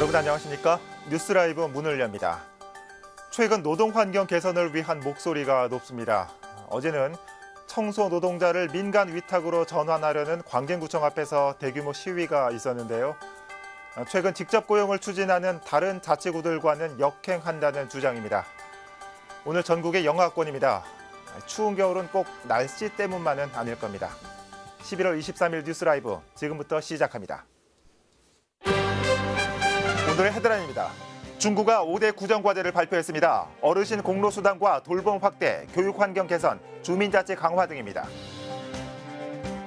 여러분 안녕하십니까? 뉴스라이브 문을 엽니다. 최근 노동환경 개선을 위한 목소리가 높습니다. 어제는 청소 노동자를 민간 위탁으로 전환하려는 광진구청 앞에서 대규모 시위가 있었는데요. 최근 직접 고용을 추진하는 다른 자치구들과는 역행한다는 주장입니다. 오늘 전국의 영하권입니다. 추운 겨울은 꼭 날씨 때문만은 아닐 겁니다. 11월 23일 뉴스라이브 지금부터 시작합니다. 오늘의 헤드라인입니다. 중구가 5대 구정과제를 발표했습니다. 어르신 공로수당과 돌봄 확대, 교육환경 개선, 주민자치 강화 등입니다.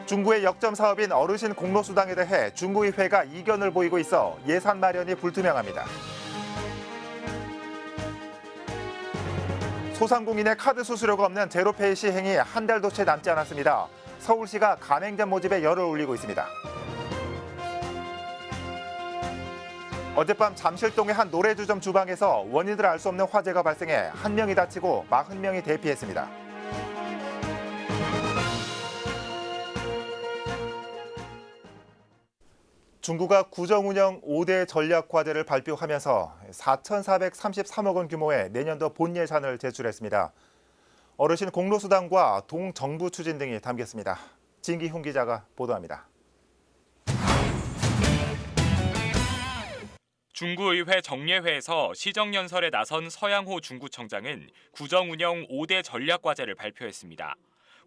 중구의 역점 사업인 어르신 공로수당에 대해 중구의회가 이견을 보이고 있어 예산 마련이 불투명합니다. 소상공인의 카드 수수료가 없는 제로페이 시행이 한 달도 채 남지 않았습니다. 서울시가 가맹점 모집에 열을 올리고 있습니다. 어젯밤 잠실동의 한 노래주점 주방에서 원인을 알 수 없는 화재가 발생해 한 명이 다치고 40명이 대피했습니다. 중구가 구정운영 5대 전략과제를 발표하면서 4,433억 원 규모의 내년도 본 예산을 제출했습니다. 어르신 공로수당과 동정부 추진 등이 담겼습니다. 진기훈 기자가 보도합니다. 중구의회 정례회에서 시정연설에 나선 서양호 중구청장은 구정운영 5대 전략과제를 발표했습니다.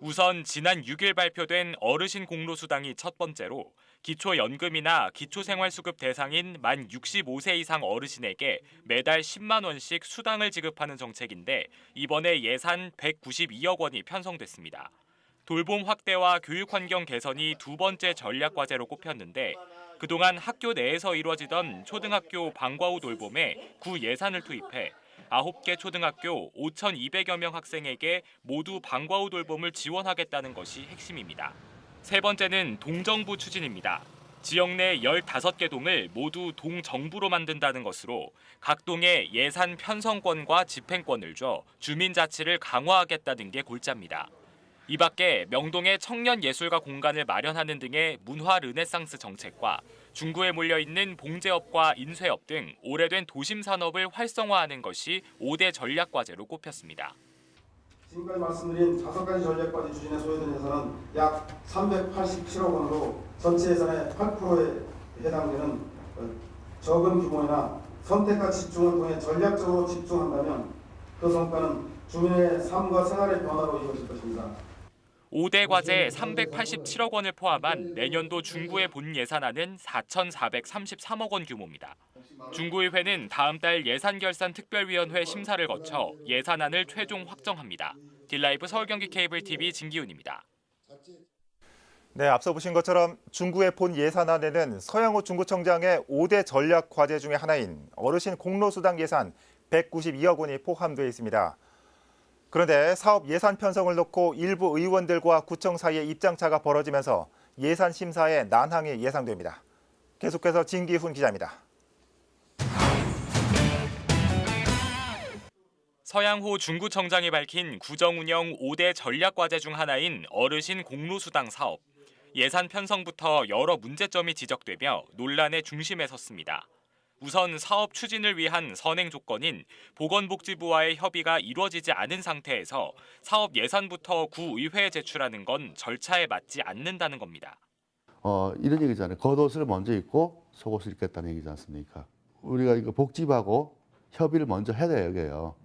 우선 지난 6일 발표된 어르신 공로수당이 첫 번째로 기초연금이나 기초생활수급 대상인 만 65세 이상 어르신에게 매달 10만 원씩 수당을 지급하는 정책인데 이번에 예산 192억 원이 편성됐습니다. 돌봄 확대와 교육환경 개선이 두 번째 전략과제로 꼽혔는데 그동안 학교 내에서 이루어지던 초등학교 방과 후 돌봄에 구 예산을 투입해 9개 초등학교 5,200여 명 학생에게 모두 방과 후 돌봄을 지원하겠다는 것이 핵심입니다. 세 번째는 동정부 추진입니다. 지역 내 15개 동을 모두 동정부로 만든다는 것으로 각 동에 예산 편성권과 집행권을 줘 주민자치를 강화하겠다는 게 골자입니다. 이 밖에 명동에 청년예술가 공간을 마련하는 등의 문화 르네상스 정책과 중구에 몰려있는 봉제업과 인쇄업 등 오래된 도심 산업을 활성화하는 것이 5대 전략과제로 꼽혔습니다. 지금까지 말씀드린 5가지 전략과제 추진에 소요된 예산은 약 387억 원으로 전체 예산의 8%에 해당되는 적은 규모이나 선택과 집중을 통해 전략적으로 집중한다면 그 성과는 주민의 삶과 생활의 변화로 이어질 것입니다. 5대 과제 387억 원을 포함한 내년도 중구의 본 예산안은 4,433억 원 규모입니다. 중구의회는 다음 달 예산결산특별위원회 심사를 거쳐 예산안을 최종 확정합니다. 딜라이브 서울경기 케이블 TV 진기훈입니다. 네, 앞서 보신 것처럼 중구의 본 예산안에는 서양호 중구청장의 5대 전략 과제 중에 하나인 어르신 공로수당 예산 192억 원이 포함되어 있습니다. 그런데 사업 예산 편성을 놓고 일부 의원들과 구청 사이에 입장차가 벌어지면서 예산 심사에 난항이 예상됩니다. 계속해서 진기훈 기자입니다. 서양호 중구청장이 밝힌 구정운영 5대 전략과제 중 하나인 어르신 공로수당 사업. 예산 편성부터 여러 문제점이 지적되며 논란의 중심에 섰습니다. 우선 사업 추진을 위한 선행 조건인 보건복지부와의 협의가 이루어지지 않은 상태에서 사업 예산부터 구의회에 제출하는 건 절차에 맞지 않는다는 겁니다. 이런 얘기잖아요. 겉옷을 먼저 입고 속옷을 입겠다는 얘기지 않습니까? 우리가 이거 복지부하고 협의를 먼저 해야 돼요, 여기요.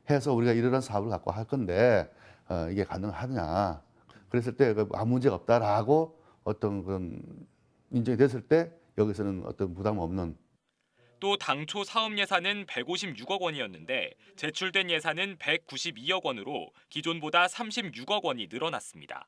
해서 우리가 이런 사업을 갖고 할 건데 이게 가능하냐. 그랬을 때 아무 문제가 없다라고 어떤 그런 인정이 됐을 때 여기서는 어떤 부담 없는. 또 당초 사업 예산은 156억 원이었는데 제출된 예산은 192억 원으로 기존보다 36억 원이 늘어났습니다.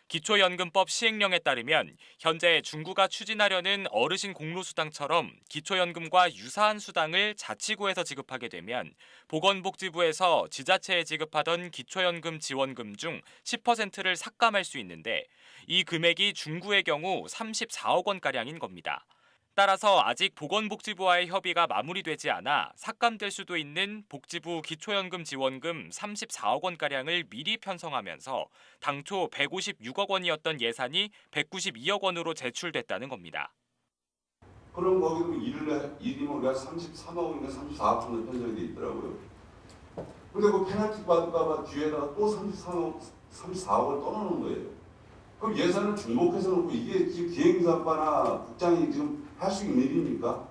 기초연금법 시행령에 따르면 현재 중구가 추진하려는 어르신 공로수당처럼 기초연금과 유사한 수당을 자치구에서 지급하게 되면 보건복지부에서 지자체에 지급하던 기초연금 지원금 중 10%를 삭감할 수 있는데 이 금액이 중구의 경우 34억 원가량인 겁니다. 따라서 아직 보건복지부와의 협의가 마무리되지 않아 삭감될 수도 있는 복지부 기초연금 지원금 34억 원가량을 미리 편성하면서 당초 156억 원이었던 예산이 192억 원으로 제출됐다는 겁니다. 그럼 거기도 일이면 우리가 33억인가 34억인가 편성이 돼 있더라고요. 근데 그 페널티 받을까봐 뒤에다가 또 34억을 떠나는 거예요. 그럼 예산을 중복해서 놓고 이게 지금 비행사과나 국장이 지금 할 수 있는 일입니까?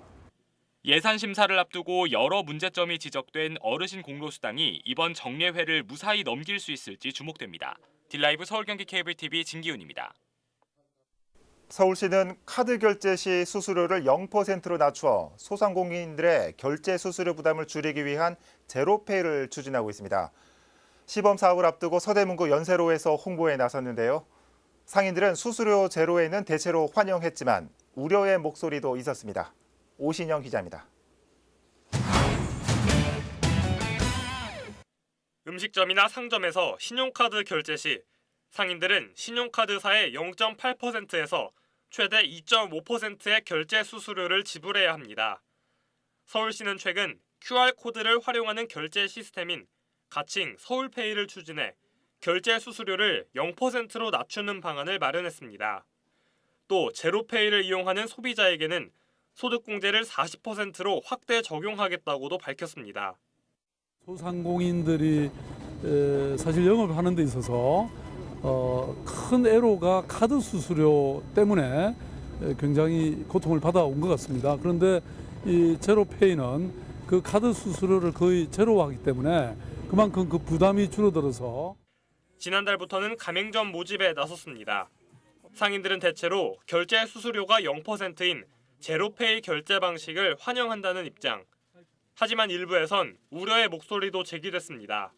예산 심사를 앞두고 여러 문제점이 지적된 어르신 공로수당이 이번 정례회를 무사히 넘길 수 있을지 주목됩니다. 딜라이브 서울경기 케이블TV 진기훈입니다. 서울시는 카드 결제 시 수수료를 0%로 낮추어 소상공인들의 결제 수수료 부담을 줄이기 위한 제로페이를 추진하고 있습니다. 시범 사업을 앞두고 서대문구 연세로에서 홍보에 나섰는데요. 상인들은 수수료 제로에는 대체로 환영했지만 우려의 목소리도 있었습니다. 오신영 기자입니다. 음식점이나 상점에서 신용카드 결제 시 상인들은 신용카드사의 0.8%에서 최대 2.5%의 결제 수수료를 지불해야 합니다. 서울시는 최근 QR코드를 활용하는 결제 시스템인 가칭 서울페이를 추진해 결제 수수료를 0%로 낮추는 방안을 마련했습니다. 또 제로페이를 이용하는 소비자에게는 소득공제를 40%로 확대 적용하겠다고도 밝혔습니다. 소상공인들이 사실 영업을 하는 데 있어서 큰 애로가 카드 수수료 때문에 굉장히 고통을 받아온 것 같습니다. 그런데 이 제로페이는 그 카드 수수료를 거의 제로화하기 때문에 그만큼 그 부담이 줄어들어서 지난달부터는 가맹점 모집에 나섰습니다. 상인들은 대체로 결제 수수료가 0%인 제로페이 결제 방식을 환영한다는 입장. 하지만 일부에선 우려의 목소리도 제기됐습니다.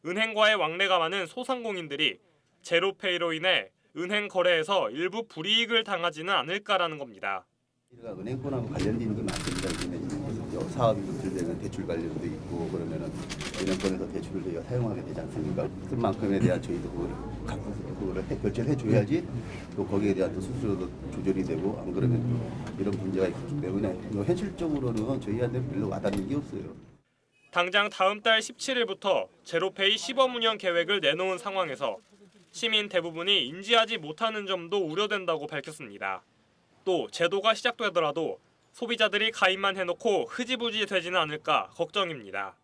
은행과의 왕래가 많은 소상공인들이 제로페이로 인해 은행 거래에서 일부 불이익을 당하지는 않을까라는 겁니다. 은행권하고 관련된 게 많습니다. 사업이 들되면 대출 관련도 있고 그러면은 은행권에서 대출을 저희가 사용하게 되지 않습니까? 그만큼에 대한 저희도 그거를 결제를 해줘야지 또 거기에 대한 또 수수료도 조절이 되고 안 그러면 또 이런 문제가 있기 때문에 현실적으로는 저희한테 별로 와닿는 게 없어요. 당장 다음 달 17일부터 제로페이 시범 운영 계획을 내놓은 상황에서 시민 대부분이 인지하지 못하는 점도 우려된다고 밝혔습니다. 또 제도가 시작되더라도 소비자들이 가입만 해놓고 흐지부지 되지는 않을까 걱정입니다.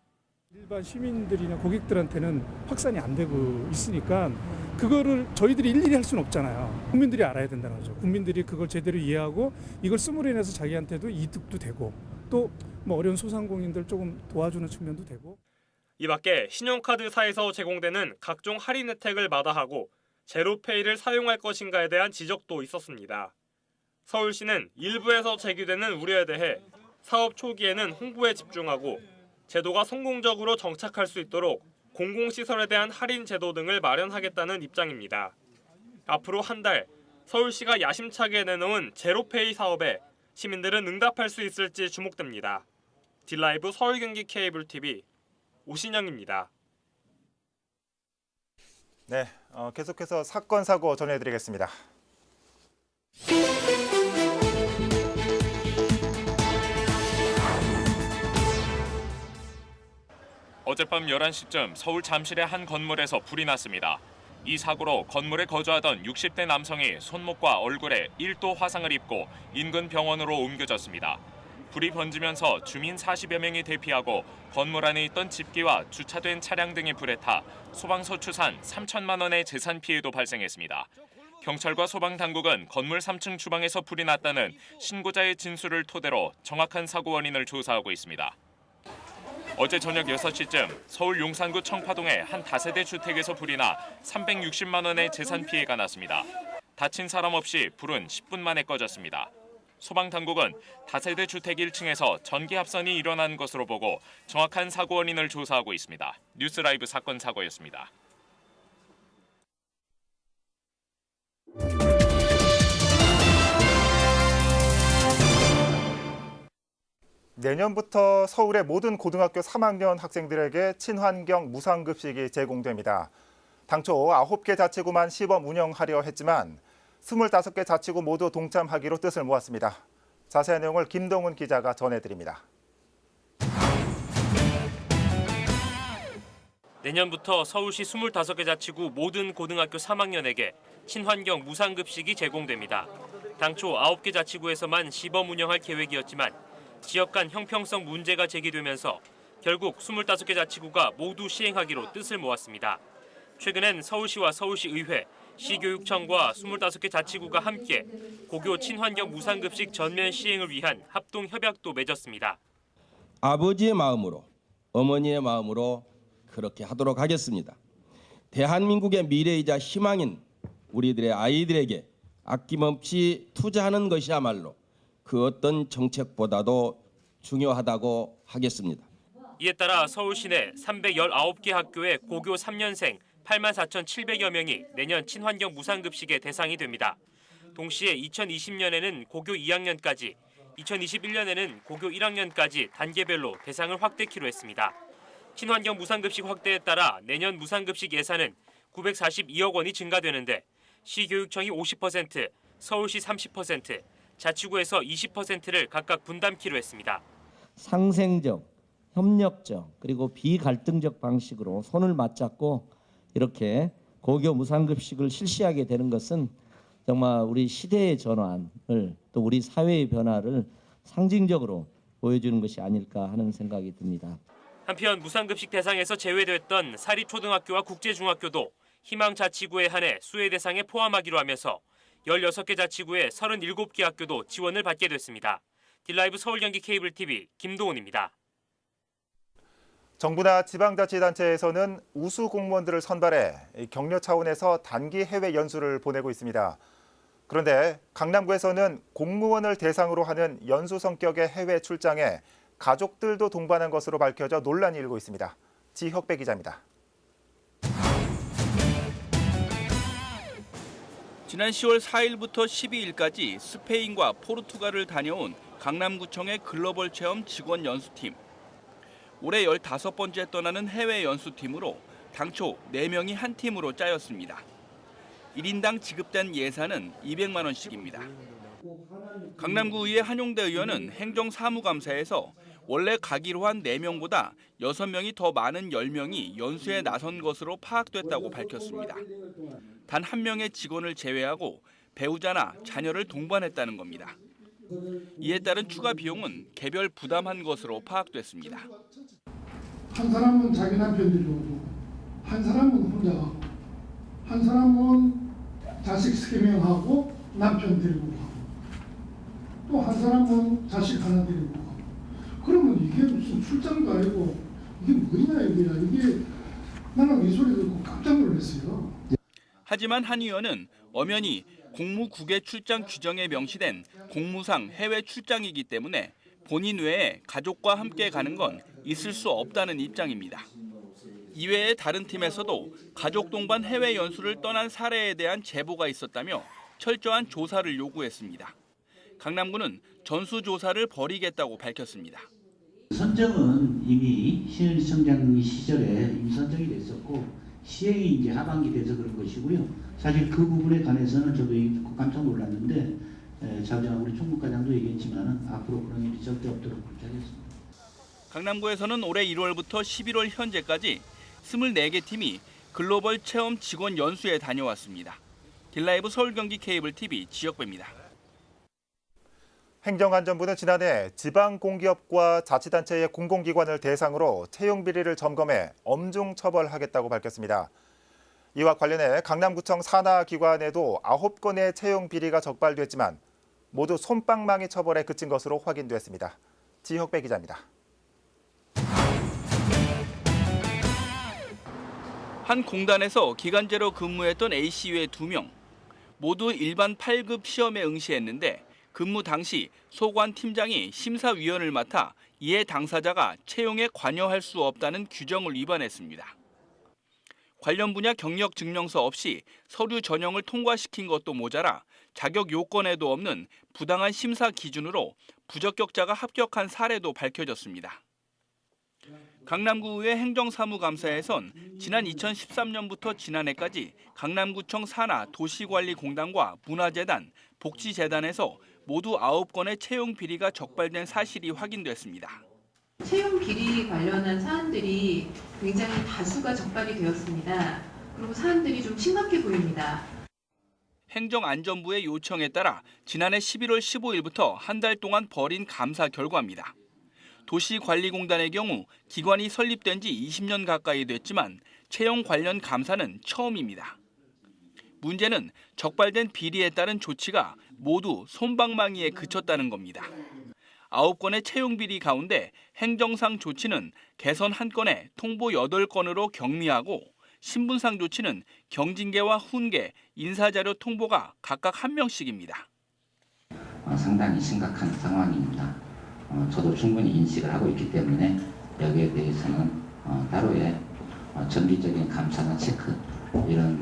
일반 시민들이나 고객들한테는 확산이 안 되고 있으니까 그거를 저희들이 일일이 할 수는 없잖아요. 국민들이 알아야 된다는 거죠. 국민들이 그걸 제대로 이해하고 이걸 쓰므로 인해서 자기한테도 이득도 되고 또 뭐 어려운 소상공인들 조금 도와주는 측면도 되고. 이 밖에 신용카드사에서 제공되는 각종 할인 혜택을 마다하고 제로페이를 사용할 것인가에 대한 지적도 있었습니다. 서울시는 일부에서 제기되는 우려에 대해 사업 초기에는 홍보에 집중하고 제도가 성공적으로 정착할 수 있도록 공공시설에 대한 할인 제도 등을 마련하겠다는 입장입니다. 앞으로 한 달 서울시가 야심차게 내놓은 제로페이 사업에 시민들은 응답할 수 있을지 주목됩니다. 딜라이브 서울경기 케이블TV 오신영입니다. 네, 계속해서 사건 사고 전해드리겠습니다. 어젯밤 11시쯤 서울 잠실의 한 건물에서 불이 났습니다. 이 사고로 건물에 거주하던 60대 남성이 손목과 얼굴에 1도 화상을 입고 인근 병원으로 옮겨졌습니다. 불이 번지면서 주민 40여 명이 대피하고 건물 안에 있던 집기와 주차된 차량 등이 불에 타 소방서 추산 3천만 원의 재산 피해도 발생했습니다. 경찰과 소방당국은 건물 3층 주방에서 불이 났다는 신고자의 진술을 토대로 정확한 사고 원인을 조사하고 있습니다. 어제 저녁 6시쯤 서울 용산구 청파동의 한 다세대 주택에서 불이 나 360만 원의 재산 피해가 났습니다. 다친 사람 없이 불은 10분 만에 꺼졌습니다. 소방당국은 다세대 주택 1층에서 전기 합선이 일어난 것으로 보고 정확한 사고 원인을 조사하고 있습니다. 뉴스라이브 사건 사고였습니다. 내년부터 서울의 모든 고등학교 3학년 학생들에게 친환경 무상급식이 제공됩니다. 당초 9개 자치구만 시범 운영하려 했지만 25개 자치구 모두 동참하기로 뜻을 모았습니다. 자세한 내용을 김동훈 기자가 전해드립니다. 내년부터 서울시 25개 자치구 모든 고등학교 3학년에게 친환경 무상급식이 제공됩니다. 당초 9개 자치구에서만 시범 운영할 계획이었지만 지역 간 형평성 문제가 제기되면서 결국 25개 자치구가 모두 시행하기로 뜻을 모았습니다. 최근엔 서울시와 서울시의회, 시교육청과 25개 자치구가 함께 고교 친환경 무상급식 전면 시행을 위한 합동협약도 맺었습니다. 아버지의 마음으로, 어머니의 마음으로 그렇게 하도록 하겠습니다. 대한민국의 미래이자 희망인 우리들의 아이들에게 아낌없이 투자하는 것이야말로 그 어떤 정책보다도 중요하다고 하겠습니다. 이에 따라 서울시 내 319개 학교의 고교 3년생 84,700여 명이 내년 친환경 무상급식의 대상이 됩니다. 동시에 2020년에는 고교 2학년까지, 2021년에는 고교 1학년까지 단계별로 대상을 확대키로 했습니다. 친환경 무상급식 확대에 따라 내년 무상급식 예산은 942억 원이 증가되는데 시교육청이 50%, 서울시 30%, 자치구에서 20%를 각각 분담키로 했습니다. 상생적, 협력적, 그리고 비갈등적 방식으로 손을 맞잡고 이렇게 고교 무상급식을 실시하게 되는 것은 정말 우리 시대의 전환을 또 우리 사회의 변화를 상징적으로 보여주는 것이 아닐까 하는 생각이 듭니다. 한편 무상급식 대상에서 제외됐던 사립초등학교와 국제중학교도 희망 자치구에 한해 수혜 대상에 포함하기로 하면서 16개 자치구의 37개 학교도 지원을 받게 됐습니다. 딜라이브 서울 경기 케이블 TV 김도훈입니다. 정부나 지방자치단체에서는 우수 공무원들을 선발해 격려 차원에서 단기 해외 연수를 보내고 있습니다. 그런데 강남구에서는 공무원을 대상으로 하는 연수 성격의 해외 출장에 가족들도 동반한 것으로 밝혀져 논란이 일고 있습니다. 지혁배 기자입니다. 지난 10월 4일부터 12일까지 스페인과 포르투갈을 다녀온 강남구청의 글로벌 체험 직원 연수팀. 올해 15번째 떠나는 해외 연수팀으로 당초 4명이 한 팀으로 짜였습니다. 1인당 지급된 예산은 200만 원씩입니다. 강남구의회 한용대 의원은 행정사무감사에서 원래 가기로 한 4명보다 6명이 더 많은 10명이 연수에 나선 것으로 파악됐다고 밝혔습니다. 단 1명의 직원을 제외하고 배우자나 자녀를 동반했다는 겁니다. 이에 따른 추가 비용은 개별 부담한 것으로 파악됐습니다. 한 사람은 자기 남편 데리고 오고, 한 사람은 혼자 가고, 한 사람은 자식 3명하고 남편 데리고 가고, 또 한 사람은 자식 하나 데리고 가고. 그러면 이게 무슨 출장도 아니고 이게 뭐냐 이거야. 이게 나는 이 소리 듣고 깜짝 놀랐어요. 하지만 한 의원은 엄연히 공무국외 출장 규정에 명시된 공무상 해외 출장이기 때문에 본인 외에 가족과 함께 가는 건 있을 수 없다는 입장입니다. 이외에 다른 팀에서도 가족 동반 해외 연수를 떠난 사례에 대한 제보가 있었다며 철저한 조사를 요구했습니다. 강남구는 전수조사를 벌이겠다고 밝혔습니다. 선정은 이미 신현시청장 시절에 이미 선정이 됐었고 시행이 이제 하반기 돼서 그런 것이고요. 사실 그 부분에 관해서는 저도 깜짝 놀랐는데 자부장 우리 총무과장도 얘기했지만 앞으로 그런 일이 절대 없도록 그렇게 하겠습니다. 강남구에서는 올해 1월부터 11월 현재까지 24개 팀이 글로벌 체험 직원 연수에 다녀왔습니다. 딜라이브 서울 경기 케이블 TV 지역배입니다. 행정안전부는 지난해 지방공기업과 자치단체의 공공기관을 대상으로 채용 비리를 점검해 엄중 처벌하겠다고 밝혔습니다. 이와 관련해 강남구청 산하기관에도 9건의 채용 비리가 적발됐지만 모두 솜방망이 처벌에 그친 것으로 확인됐습니다. 지혁배 기자입니다. 한 공단에서 기간제로 근무했던 A씨 외 2명 모두 일반 8급 시험에 응시했는데 근무 당시 소관 팀장이 심사위원을 맡아 이에 당사자가 채용에 관여할 수 없다는 규정을 위반했습니다. 관련 분야 경력 증명서 없이 서류 전형을 통과시킨 것도 모자라 자격 요건에도 없는 부당한 심사 기준으로 부적격자가 합격한 사례도 밝혀졌습니다. 강남구의회 행정사무감사에선 지난 2013년부터 지난해까지 강남구청 산하 도시관리공단과 문화재단, 복지재단에서 모두 9건의 채용 비리가 적발된 사실이 확인됐습니다. 채용 비리 관련한 사안들이 굉장히 다수가 적발이 되었습니다. 그리고 사안들이 좀 심각해 보입니다. 행정안전부의 요청에 따라 지난해 11월 15일부터 한 달 동안 벌인 감사 결과입니다. 도시관리공단의 경우 기관이 설립된 지 20년 가까이 됐지만 채용 관련 감사는 처음입니다. 문제는 적발된 비리에 따른 조치가 모두 솜방망이에 그쳤다는 겁니다. 9건의 채용 비리 가운데 행정상 조치는 개선 1건에 통보 8건으로 경미하고 신분상 조치는 경징계와 훈계, 인사자료 통보가 각각 1명씩입니다. 상당히 심각한 상황입니다. 저도 충분히 인식을 하고 있기 때문에 여기에 대해서는 따로의 정기적인 감사나 체크 이런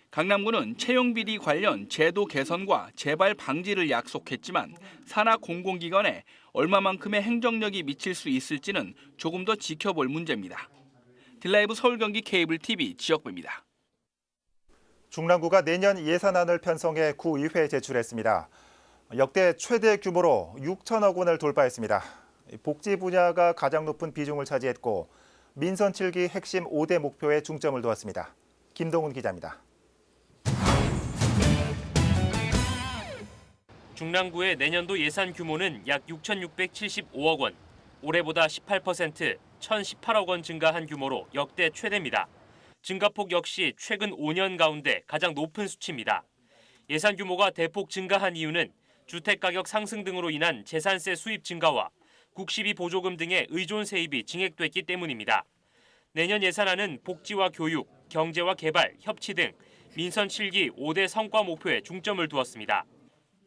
강남구는 채용 비리 관련 제도 개선과 재발 방지를 약속했지만 산하 공공기관에 얼마만큼의 행정력이 미칠 수 있을지는 조금 더 지켜볼 문제입니다. 딜라이브 서울 경기 케이블 TV 지역부입니다. 중랑구가 내년 예산안을 편성해 구의회에 제출했습니다. 역대 최대 규모로 6천억 원을 돌파했습니다. 복지 분야가 가장 높은 비중을 차지했고 민선 7기 핵심 5대 목표에 중점을 두었습니다. 김동훈 기자입니다. 중랑구의 내년도 예산 규모는 약 6,675억 원, 올해보다 18%, 1,018억 원 증가한 규모로 역대 최대입니다. 증가폭 역시 최근 5년 가운데 가장 높은 수치입니다. 예산 규모가 대폭 증가한 이유는 주택가격 상승 등으로 인한 재산세 수입 증가와 국시비 보조금 등의 의존 세입이 증액됐기 때문입니다. 내년 예산안은 복지와 교육, 경제와 개발, 협치 등 민선 7기 5대 성과 목표에 중점을 두었습니다.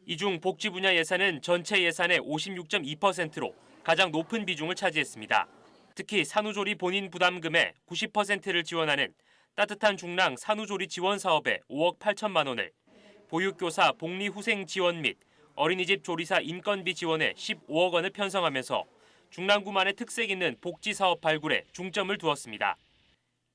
이 중 복지 분야 예산은 전체 예산의 56.2%로 가장 높은 비중을 차지했습니다. 특히 산후조리 본인 부담금의 90%를 지원하는 따뜻한 중랑 산후조리 지원 사업에 5억 8천만 원을, 보육교사 복리후생 지원 및 어린이집 조리사 인건비 지원에 15억 원을 편성하면서 중랑구만의 특색 있는 복지사업 발굴에 중점을 두었습니다.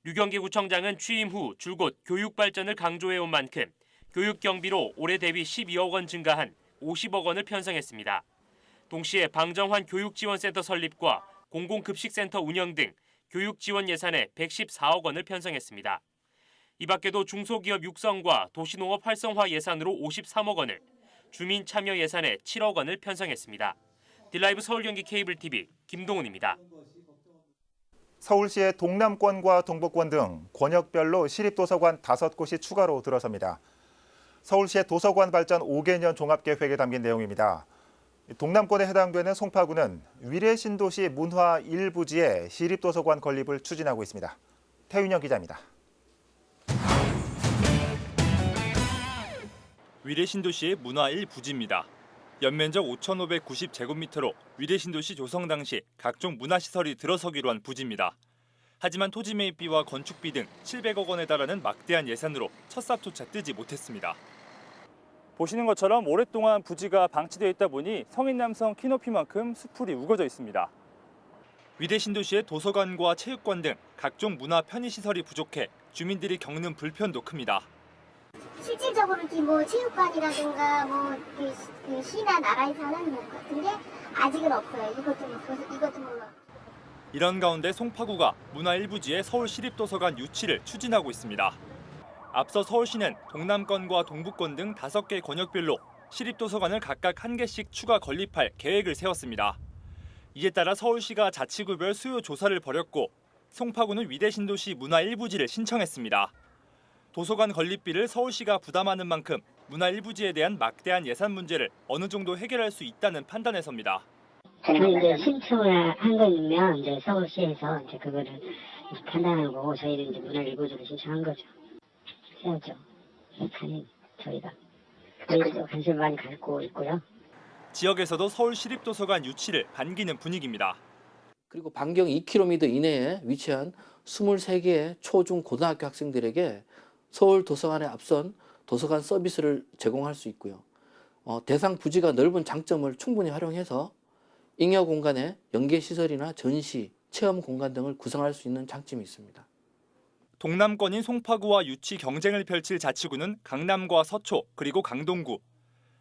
류경기 구청장은 취임 후 줄곧 교육 발전을 강조해온 만큼 교육 경비로 올해 대비 12억 원 증가한 50억 원을 편성했습니다. 동시에 방정환 교육지원센터 설립과 공공급식센터 운영 등 교육 지원 예산에 114억 원을 편성했습니다. 이 밖에도 중소기업 육성과 도시농업 활성화 예산으로 53억 원을, 주민 참여 예산에 7억 원을 편성했습니다. 딜라이브 서울 경기 케이블 TV 김동훈입니다. 서울시의 동남권과 동북권 등 권역별로 시립도서관 5곳이 추가로 들어섭니다. 서울시의 도서관 발전 5개년 종합계획에 담긴 내용입니다. 동남권에 해당되는 송파구는 위례 신도시 문화 일부지에 시립도서관 건립을 추진하고 있습니다. 태윤영 기자입니다. 위례 신도시의 문화 일부지입니다. 연면적 5,590제곱미터로 위례 신도시 조성 당시 각종 문화시설이 들어서기로 한 부지입니다. 하지만 토지 매입비와 건축비 등 700억 원에 달하는 막대한 예산으로 첫 삽조차 뜨지 못했습니다. 보시는 것처럼 오랫동안 부지가 방치되어 있다 보니 성인 남성 키높이만큼 수풀이 우거져 있습니다. 위례 신도시의 도서관과 체육관 등 각종 문화 편의시설이 부족해 주민들이 겪는 불편도 큽니다. 실질적으로 뭐 체육관이라든가 그 시나 나라에서 하는 것 같은데 아직은 없어요. 이것도 몰라. 이런 가운데 송파구가 문화 일부지에 서울시립도서관 유치를 추진하고 있습니다. 앞서 서울시는 동남권과 동북권 등 5개 권역별로 시립도서관을 각각 1개씩 추가 건립할 계획을 세웠습니다. 이에 따라 서울시가 자치구별 수요 조사를 벌였고 송파구는 위례 신도시 문화 일부지를 신청했습니다. 도서관 건립비를 서울시가 부담하는 만큼 문화 일부지에 대한 막대한 예산 문제를 어느 정도 해결할 수 있다는 판단에서입니다. 저는 이제 신청을 한 거면 이제 서울시에서 이제 그거를 판단하고 저희는 이제 문화 일부지를 신청한 거죠. 해야죠. 아니 저희가 그래서 관심을 많이 갖고 있고요. 지역에서도 서울시립도서관 유치를 반기는 분위기입니다. 그리고 반경 2km 이내에 위치한 23개의 초, 중, 고등학교 학생들에게 서울도서관에 앞선 도서관 서비스를 제공할 수 있고요. 대상 부지가 넓은 장점을 충분히 활용해서 잉여 공간에 연계시설이나 전시, 체험 공간 등을 구성할 수 있는 장점이 있습니다. 동남권인 송파구와 유치 경쟁을 펼칠 자치구는 강남과 서초 그리고 강동구.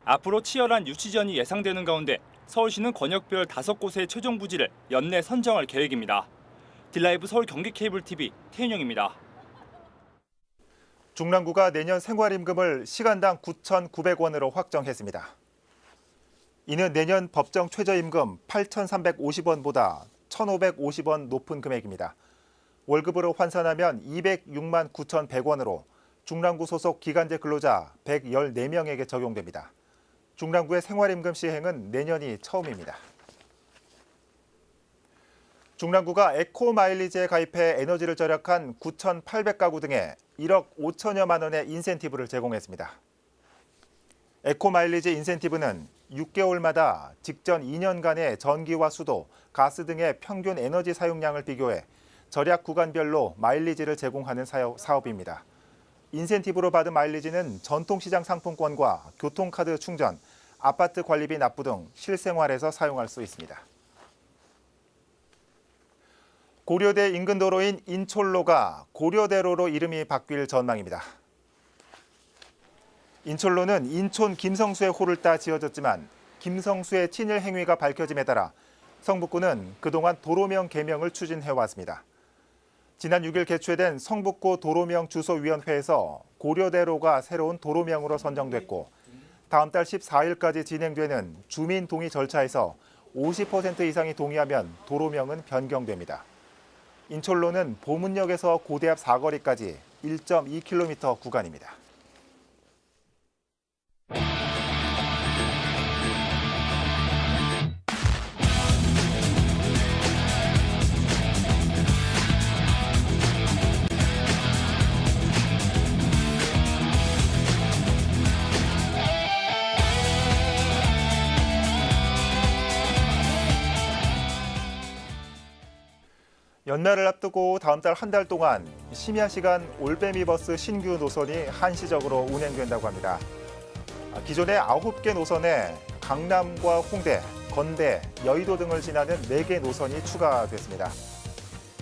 앞으로 치열한 유치전이 예상되는 가운데 서울시는 권역별 5곳의 최종 부지를 연내 선정할 계획입니다. 딜라이브 서울 경기 케이블 TV 태윤영입니다. 중랑구가 내년 생활임금을 시간당 9,900원으로 확정했습니다. 이는 내년 법정 최저임금 8,350원보다 1,550원 높은 금액입니다. 월급으로 환산하면 206만 9,100원으로 중랑구 소속 기간제 근로자 114명에게 적용됩니다. 중랑구의 생활임금 시행은 내년이 처음입니다. 중랑구가 에코마일리지에 가입해 에너지를 절약한 9,800가구 등에 1억 5천여만 원의 인센티브를 제공했습니다. 에코마일리지 인센티브는 6개월마다 직전 2년간의 전기와 수도, 가스 등의 평균 에너지 사용량을 비교해 절약 구간별로 마일리지를 제공하는 사업입니다. 인센티브로 받은 마일리지는 전통시장 상품권과 교통카드 충전, 아파트 관리비 납부 등 실생활에서 사용할 수 있습니다. 고려대 인근 도로인 인촐로가 고려대로로 이름이 바뀔 전망입니다. 인촐로는 인촌 김성수의 호를 따 지어졌지만 김성수의 친일 행위가 밝혀짐에 따라 성북구는 그동안 도로명 개명을 추진해왔습니다. 지난 6일 개최된 성북구 도로명 주소위원회에서 고려대로가 새로운 도로명으로 선정됐고 다음 달 14일까지 진행되는 주민 동의 절차에서 50% 이상이 동의하면 도로명은 변경됩니다. 인촐로는 보문역에서 고대앞 사거리까지 1.2km 구간입니다. 연말을 앞두고 다음 달 한 달 동안 심야 시간 올빼미 버스 신규 노선이 한시적으로 운행된다고 합니다. 기존의 9개 노선에 강남과 홍대, 건대, 여의도 등을 지나는 4개 노선이 추가됐습니다.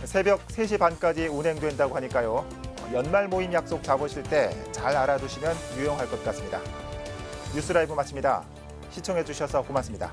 새벽 3시 반까지 운행된다고 하니까요. 연말 모임 약속 잡으실 때 잘 알아두시면 유용할 것 같습니다. 뉴스라이브 마칩니다. 시청해 주셔서 고맙습니다.